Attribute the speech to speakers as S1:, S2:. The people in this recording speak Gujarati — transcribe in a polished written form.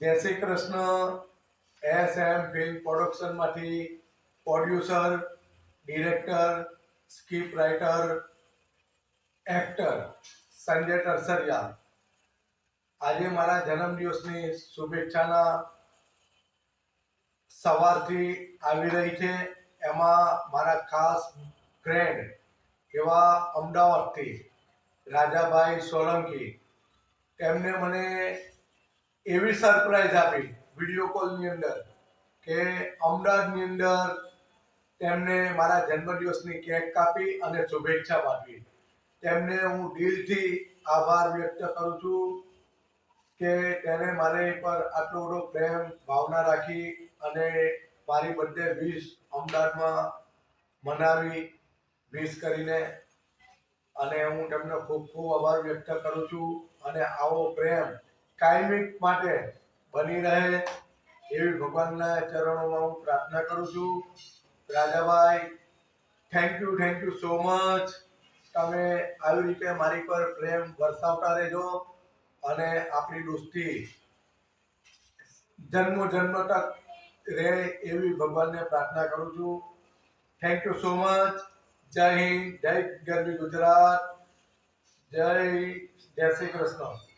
S1: જય શ્રી કૃષ્ણ. એસએમ ફિલ્મ પ્રોડક્શનમાંથી producer, director, script writer, actor Sanjay Tarsariya આજે મારા જન્મદિવસની શુભેચ્છાના સવારથી આવી રહી છે. એમાં મારા ખાસ ફ્રેન્ડ એવા અમદાવાદથી રાજાભાઈ સોલંકી તેમને મને એવી સરપ્રાઈઝ આપી વિડીયો કોલની અંદર કે અમદાવાદની અંદર તેમને મારા જન્મદિવસની કેક કાપી અને શુભેચ્છા પાઠવી. તેમને હું દિલથી આભાર વ્યક્ત કરું છું કે તેને મારી પર આટલો બધો પ્રેમ ભાવના રાખી અને મારી બર્થડે વિશ અમદાવાદમાં મનાવી વિશ કરીને. અને હું તેમને ખૂબ ખૂબ આભાર વ્યક્ત કરું છું અને આવો પ્રેમ કાયમિક માટે બની રહે એવી ભગવાનના ચરણોમાં હું પ્રાર્થના કરું છું. Rajabhai, thank you so much. તમે આવી રીતે મારી પર પ્રેમ વરસાવતા રહેજો અને આપણી દોસ્તી જન્મ જન્મ તક રહે એવી ભગવાનને પ્રાર્થના કરું છું. Thank you so much. જય હિન્દ, જય ગરવી ગુજરાત, જય શ્રી કૃષ્ણ.